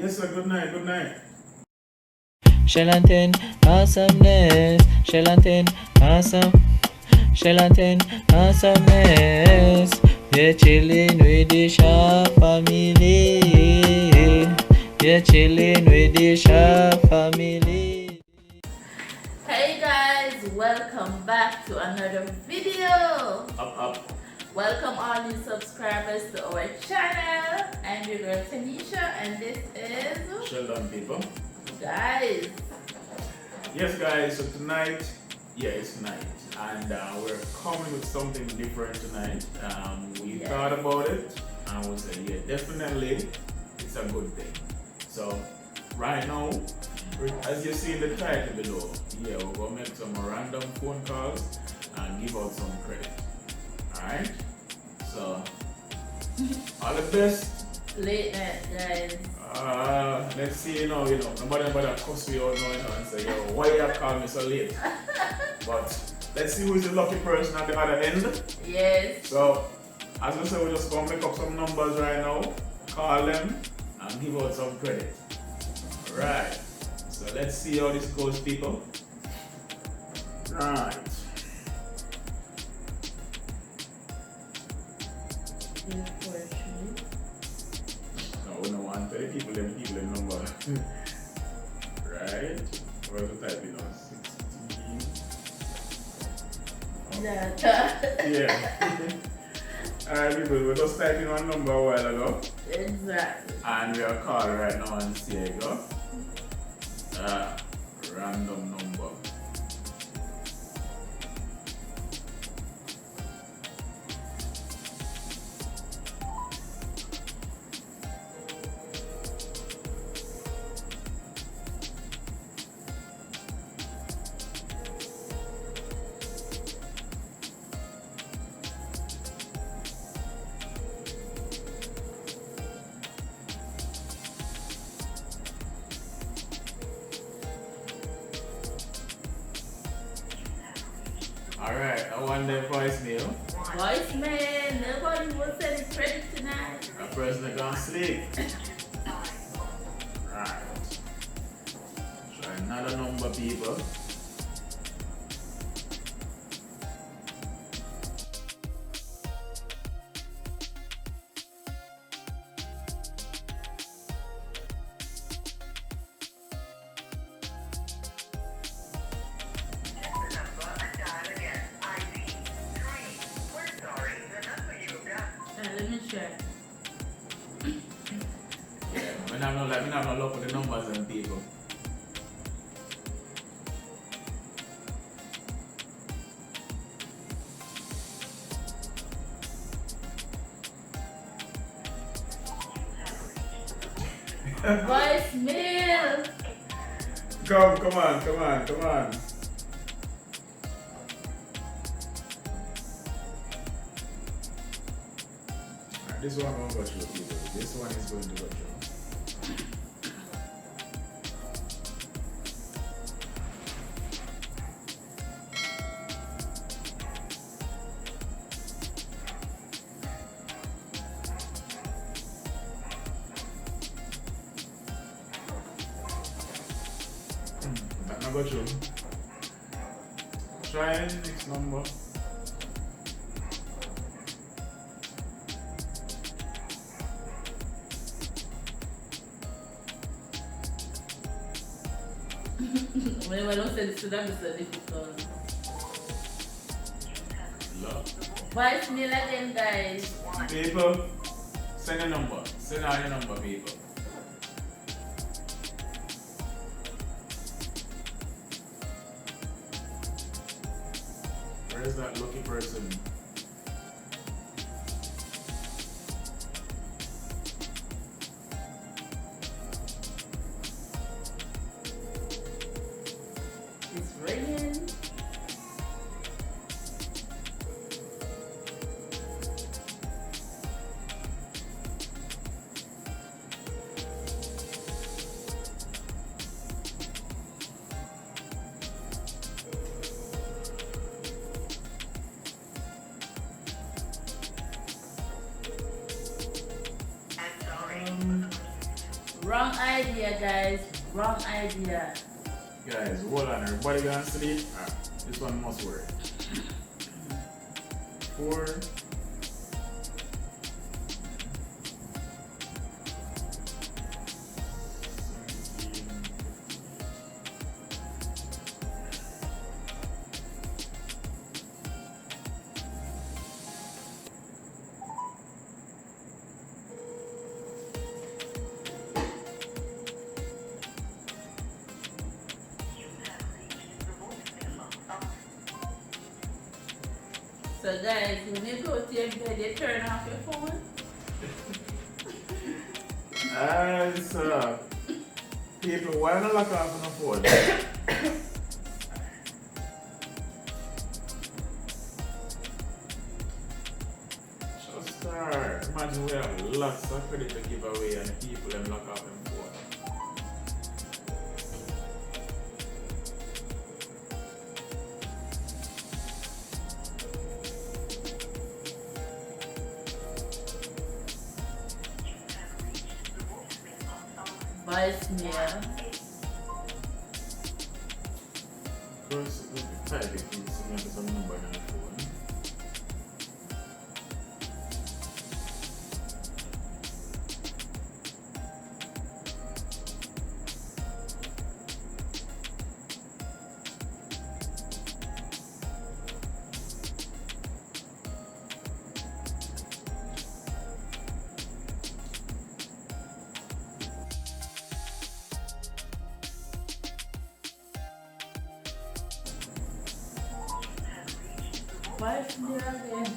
Yes, sir. Good night. Good night. Shelanten awesomeness. Shelanten awesome. Shelanten awesomeness. We're chilling with the Sharp family. We're chilling with the Sharp family. Hey guys, welcome back to another video. Up. Welcome all new subscribers to our channel. I'm your girl Tanisha and this is Sheldon, people. guys. Yes, guys. So tonight, it's night, and we're coming with something different tonight. We Yes. thought about it, and we said, yeah, definitely, it's a good thing. So right now, as you see in the title below, we're gonna make some random phone calls and give out some credit. All right. So all the best. Late night, guys. Let's see, nobody cuss me out now, and say, yo, why you call me so late? But let's see who's the lucky person at the other end. Yes. So, as I said, we're just gonna make up some numbers right now, call them, and give out some credit. Alright, so let's see how this goes, people. Right. No, we don't want to tell the people the number. Right? Where's the type, 16. Yeah. Alright, people, we just typed in one number a while ago. Exactly. And we are calling right now and see you go. Random number. Alright, I want the voicemail. Voicemail. Nobody will send any credit tonight. A person gonna sleep. Right. Try another number, people. Let me check. Yeah, we have no luck with the numbers and people. Voicemail. Come on. Alright, this one won't go through, people. This one is going to go through. That not go through. Try next number. When I don't send it to them, it's a difficult. Love. Voicemail again, guys. People, send a number. Send out your number, people. Where is that lucky person? It's ringing. idea, guys. Wrong idea. Guys, hold on, everybody gonna sleep? This one must work. 4. 17. So guys, when you go to your bed, you turn off your phone. So people, why not lock off on the phone? Just start. Imagine we have lots of credit to give away and people them lock off them phone. Voicemail. First, we type it in some number on the phone. Voicemail again.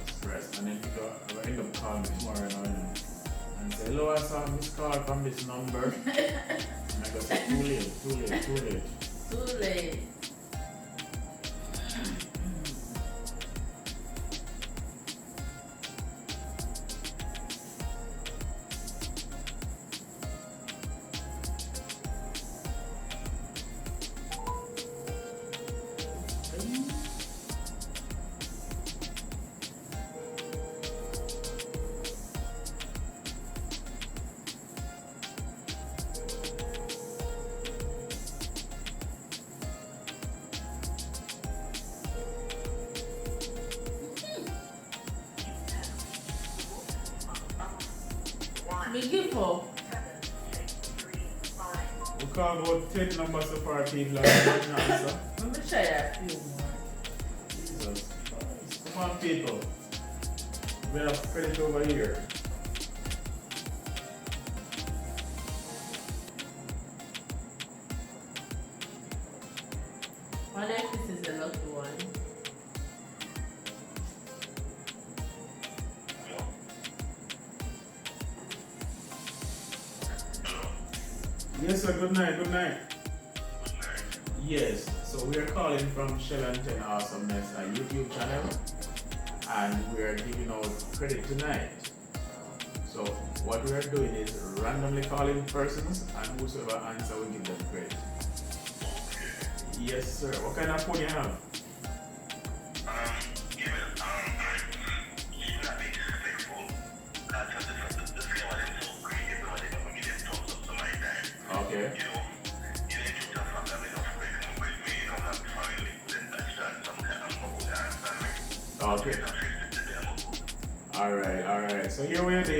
Stress. And then people will end up calling me tomorrow and say, hello, I saw this call from this number. And I go say, too late. Too late. Me give up. We called about 10 numbers so far, people, and not answer. Let me try a few more. Jesus Christ. Come on, people. We have credit over here. What if this is the lucky one? Yes, sir. Good night. Yes, so we are calling from Shellington Awesomeness, a YouTube channel, and we are giving out credit tonight. So what we are doing is randomly calling persons, and whosoever answer we give them credit. Yes, sir. What kind of phone you have? Okay. Okay. Alright. So here we are. Do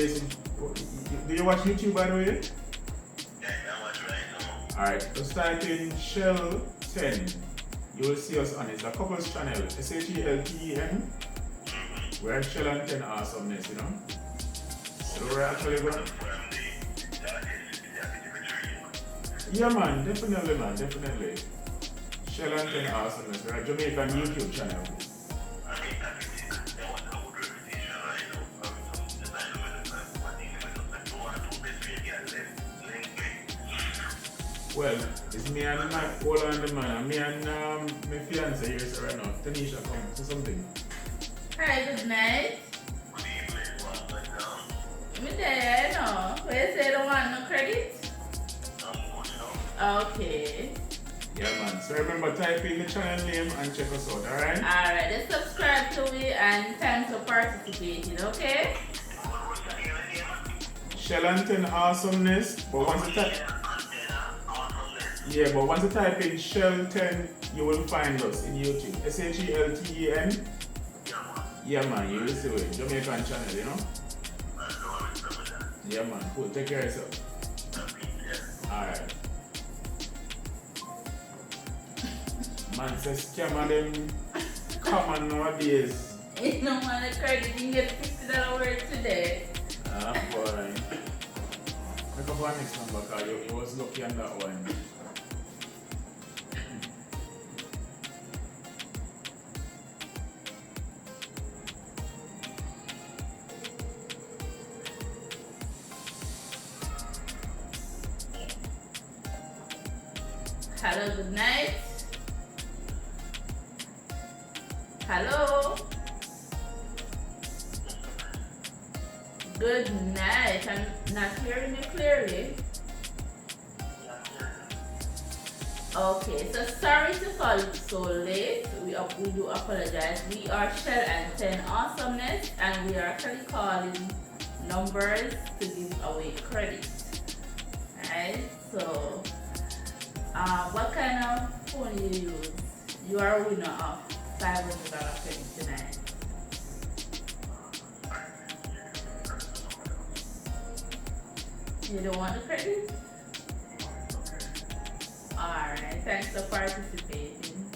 you watch YouTube, by the way? Yeah, I watch right now. Alright, just type in Shell 10. You will see us on it. It's a couples channel. SHELTEN. We're at Shell and 10 Awesomeness, you know? So we're actually going. Yeah, man, definitely. Shell and 10 Awesomeness. We're a Jamaican YouTube channel. Well, it's me and my hold on the man, and me and my fiance here so right now. Tanisha, come to something. Hi, good night. Me there, no. Where you say you don't want no credit? Okay. Yeah, man. So remember, type in the channel name and check us out, alright? Alright, just subscribe to me and thanks for participating, okay? Shell and 10 Awesomeness, but once you type, yeah, but once you type in Shell 10, you will find us in YouTube. SHELTEN. Yeah man, you will see it. Jamaican channel, you know? Yeah man, cool. Take care of yourself. Alright. Man says scammer them common nowadays. You know man, the credit didn't get $50 word today. Ah boy. Make up our next number because you was lucky on that one. Hello, good night. Hello. Good night. I'm not hearing you clearly. Okay, so sorry to call it so late. We do apologize. We are Shell and 10 Awesomeness, and we are actually calling numbers to give away credit. Right? So, what kind of phone you use? You are a winner of $500 credit tonight. You don't want the credit? Alright, thanks for participating.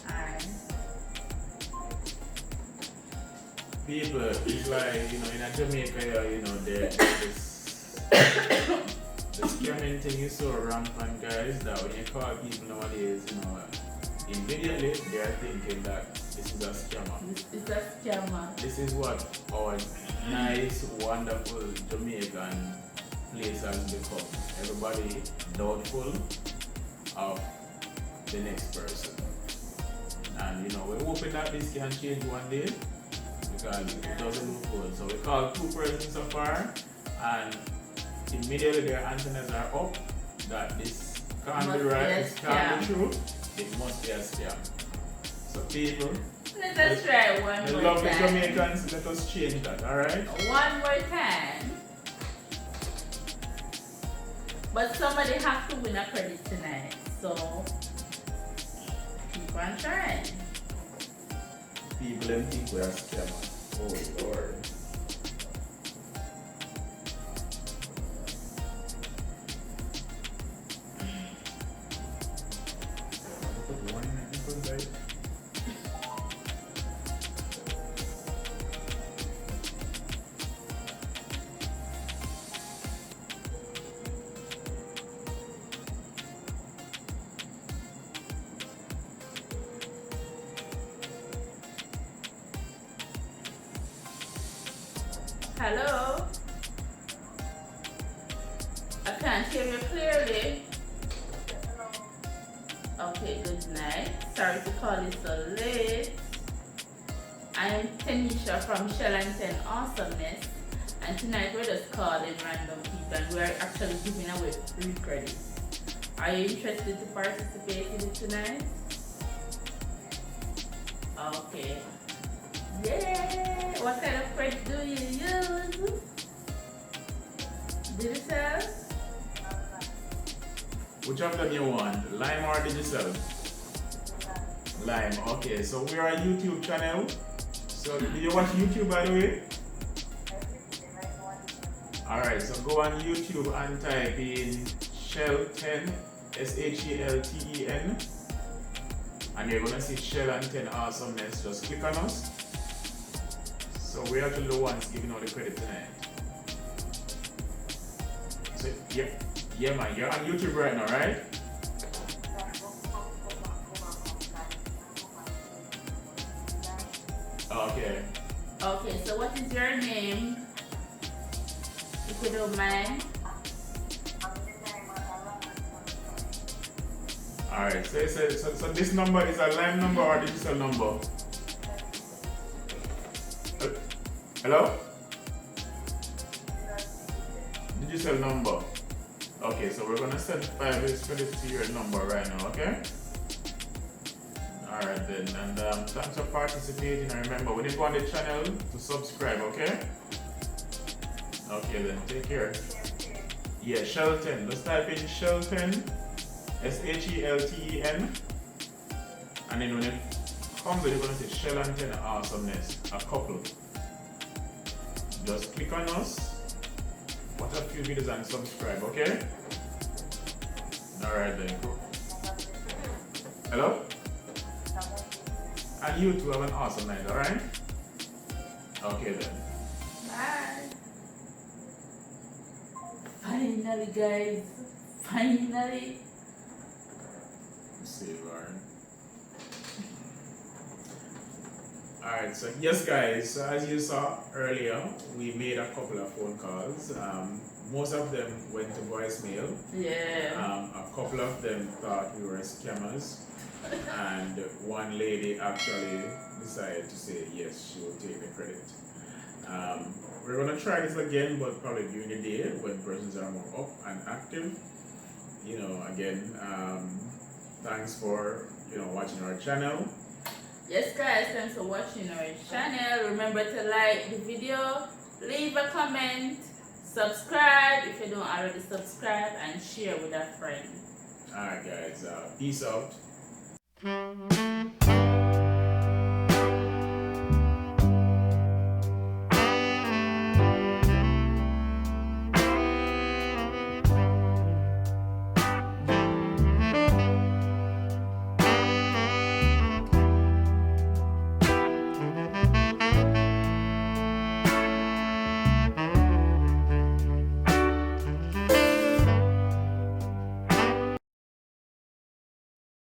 Alright. People, it's like, you know, in Jamaica, you know, the scamming thing is so rampant, guys, that when you call people nowadays, you know, immediately they are thinking that this is a scammer. It's a scammer. This is what our nice, wonderful Jamaican place has become. Everybody doubtful of the next person. And you know, we're hoping that this can change one day because it doesn't look good. So we called 2 persons so far, and immediately their antennas are up that this can't be right, this can't be true, it must be a scam. So people, let us try one the more lovely time. Jamaicans, let us change that, alright? One more time. But somebody has to win a credit tonight, so keep on trying. People and think we are scammers. Oh Lord. Hello? I can't hear you clearly. Okay, good night. Sorry to call you so late. I am Tanisha from Shell and 10 Awesomeness, and tonight we're just calling random people and we're actually giving away free credits. Are you interested to participate in it tonight? Okay. Yeah! What kind of credit do you use? Digital? Which of them you want? Lime or digital? Lime, okay. So we are a YouTube channel. So do you watch YouTube by the way? Alright, so go on YouTube and type in Shell 10, SHELTEN, and you're gonna see Shell and 10 Awesomeness. Just click on us. So we're actually the ones giving out the credit tonight. So yeah man, you're on YouTube right now, right? Okay. Okay, so what is your name? If you don't mind. Alright, so this number is a live number or digital number? Hello? Digital number. Okay, so we're gonna send 5 credits to your number right now, okay? Alright then, and thanks for participating, and remember, when you go on the channel to subscribe, okay? Okay then, take care. Yeah, Shelton. Just type in Shelton, Shelten, and then when it comes, you're gonna say Shelton Awesomeness, a couple. Just click on us, watch a few videos and subscribe, okay? Alright then. Hello? And you two have an awesome night, alright? Okay then. Bye. Finally, guys. Finally. Let's see, Lauren. Alright, so yes guys, so as you saw earlier, we made a couple of phone calls. Most of them went to voicemail. Yeah. A couple of them thought we were scammers. And one lady actually decided to say yes, she will take the credit. We're gonna try this again, but probably during the day when persons are more up and active. You know, again, thanks for watching our channel. Yes guys, thanks for watching our channel. Remember to like the video, leave a comment, subscribe if you don't already subscribe, and share with a friend. Alright guys, peace out.